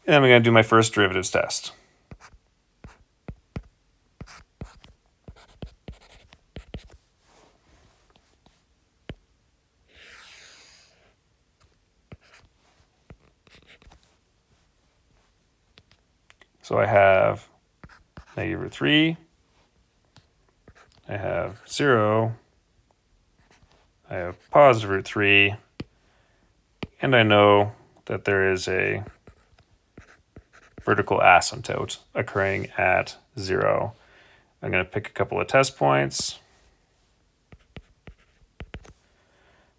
And then I'm going to do my first derivatives test. So I have negative root 3, I have 0, I have positive root 3, and I know that there is a vertical asymptote occurring at 0. I'm going to pick a couple of test points.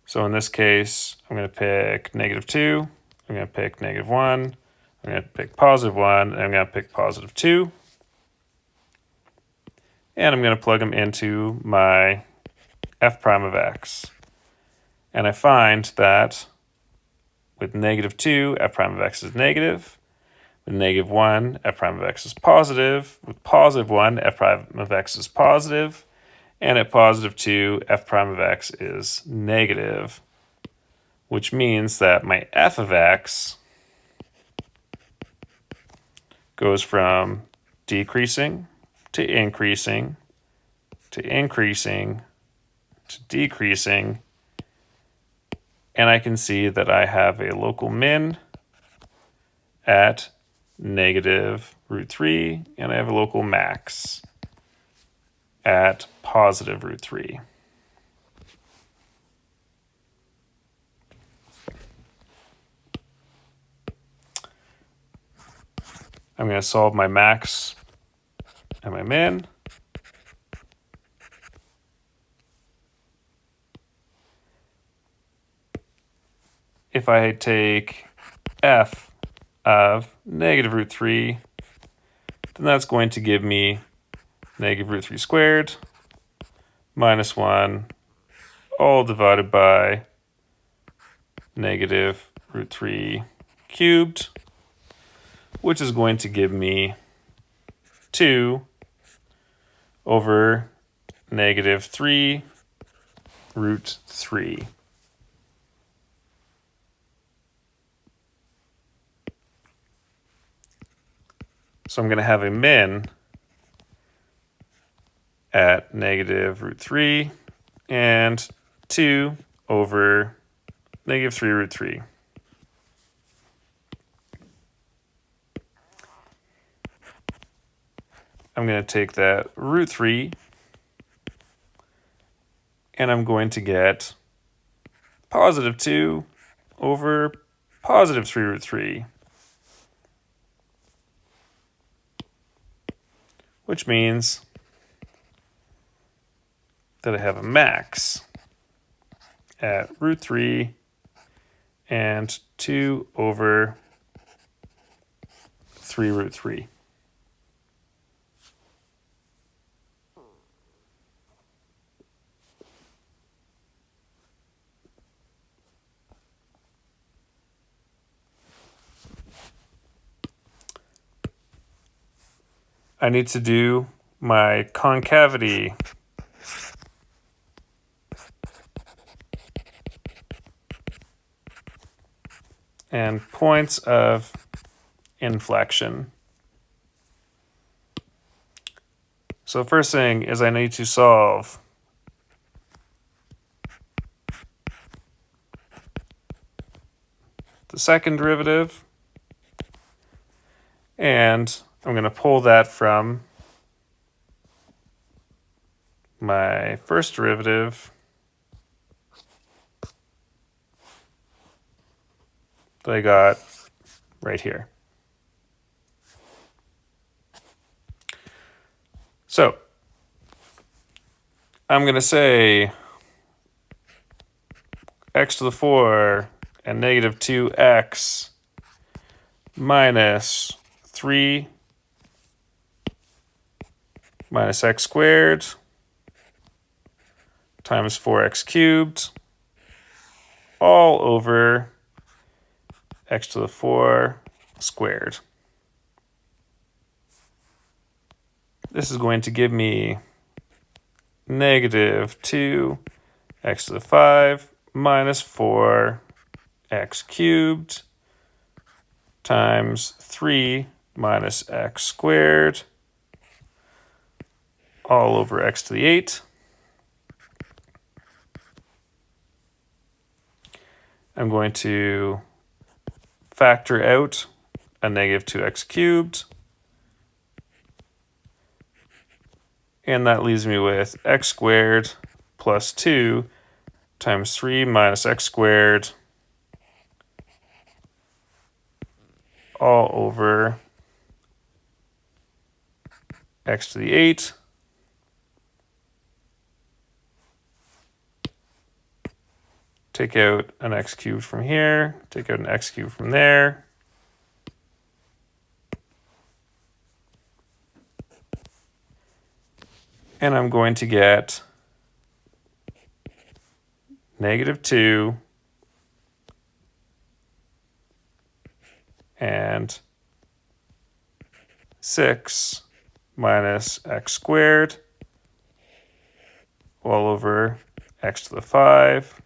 So in this case, I'm going to pick negative 2, I'm going to pick negative 1, I'm going to pick positive 1, and I'm going to pick positive 2. And I'm going to plug them into my f prime of x. And I find that with negative 2, f prime of x is negative. With negative 1, f prime of x is positive. With positive 1, f prime of x is positive. And at positive 2, f prime of x is negative, which means that my f of x goes from decreasing to increasing to increasing to decreasing. And I can see that I have a local min at negative root 3, and I have a local max at positive root 3. I'm going to solve my max and my min. If I take f of negative root 3, then that's going to give me negative root 3 squared minus 1 all divided by negative root 3 cubed, which is going to give me 2 over negative 3 root 3. So I'm going to have a min at negative root 3 and 2 over negative 3 root 3. I'm going to take that root 3 and I'm going to get positive 2 over positive 3 root 3, which means that I have a max at root 3 and 2 over 3 root 3. I need to do my concavity. And points of inflection. So first thing is I need to solve the second derivative, and I'm going to pull that from my first derivative that I got right here. So I'm going to say x to the 4 and negative 2x minus 3 minus x squared times 4x cubed all over x to the 4 squared. This is going to give me negative 2 x to the 5 minus 4 x cubed times 3 minus x squared all over x to the 8. I'm going to factor out a negative 2x cubed. And that leaves me with x squared plus 2 times 3 minus x squared all over x to the 8. Take out an x cubed from here, take out an x cubed from there. And I'm going to get negative 2 and 6 minus x squared all over x to the 5,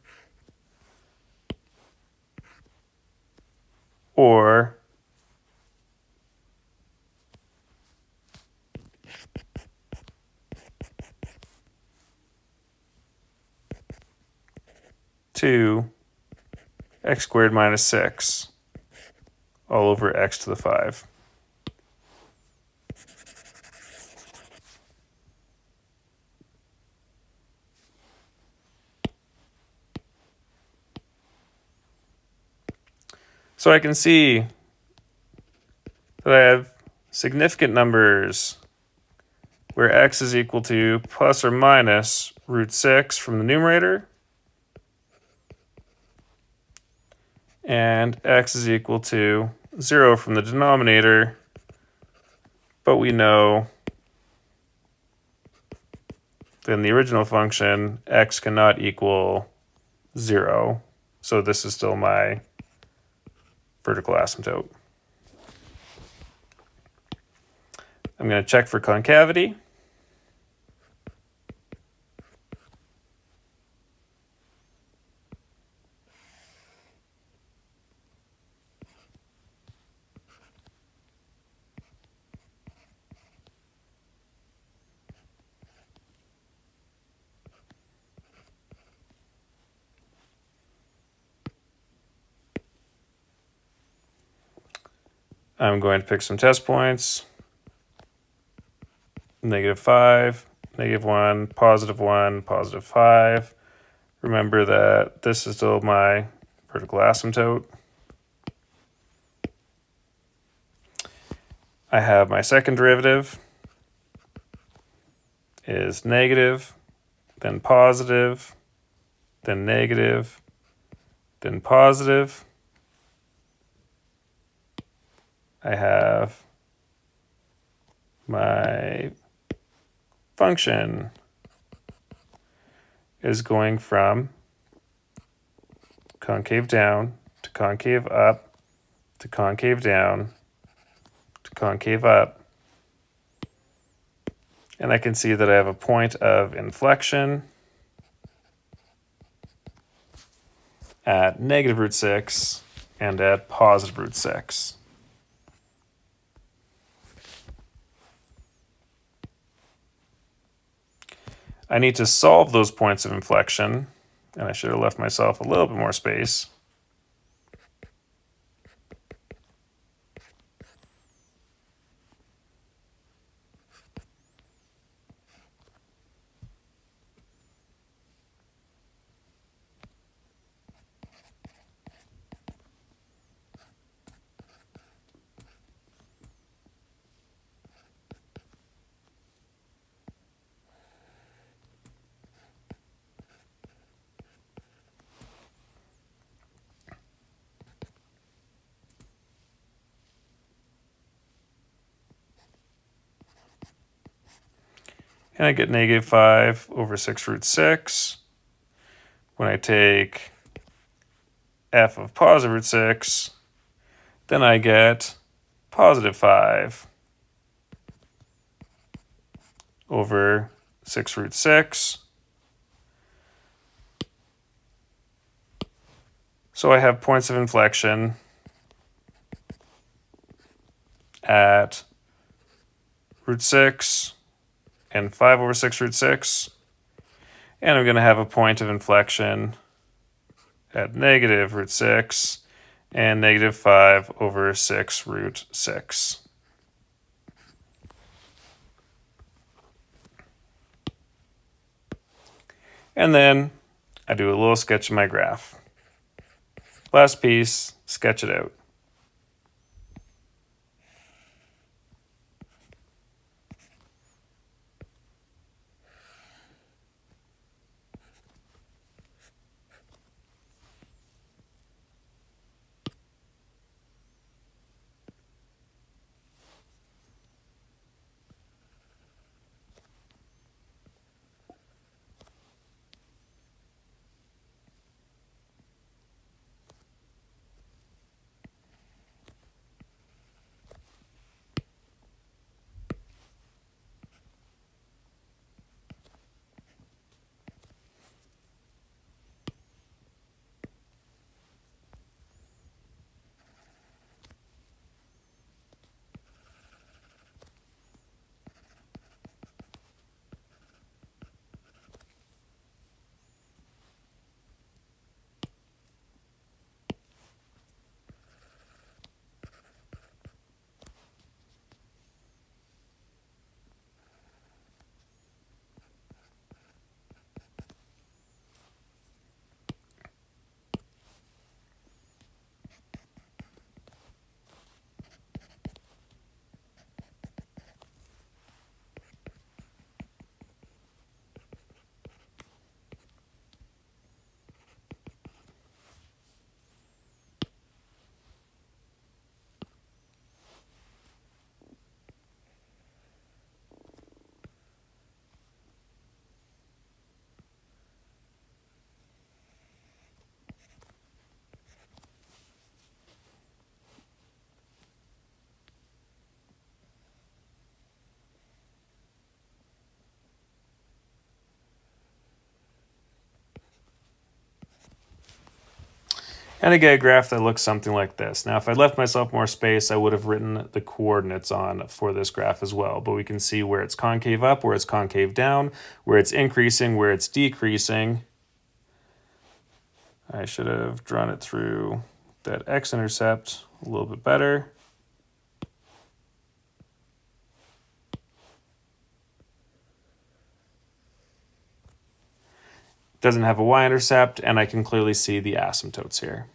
or two x squared minus 6 all over x to the 5. So I can see that I have significant numbers where x is equal to plus or minus root 6 from the numerator, and x is equal to 0 from the denominator, but we know that in the original function, x cannot equal 0, so this is still my vertical asymptote. I'm going to check for concavity. I'm going to pick some test points. -5, -1, +1, +5. Remember that this is still my vertical asymptote. I have my second derivative is negative, then positive, then negative, then positive. I have my function is going from concave down to concave up to concave down to concave up. And I can see that I have a point of inflection at negative root 6 and at positive root 6. I need to solve those points of inflection, and I should have left myself a little bit more space. And I get -5 over 6 root 6. When I take f of positive root 6, then I get +5 over 6 root 6. So I have points of inflection at root 6 and 5 over 6 root 6. And I'm going to have a point of inflection at negative root 6 and negative 5 over 6 root 6. And then I do a little sketch of my graph. Last piece, sketch it out. And I get a graph that looks something like this. Now, if I left myself more space, I would have written the coordinates on for this graph as well. But we can see where it's concave up, where it's concave down, where it's increasing, where it's decreasing. I should have drawn it through that x-intercept a little bit better. Doesn't have a y-intercept, and I can clearly see the asymptotes here.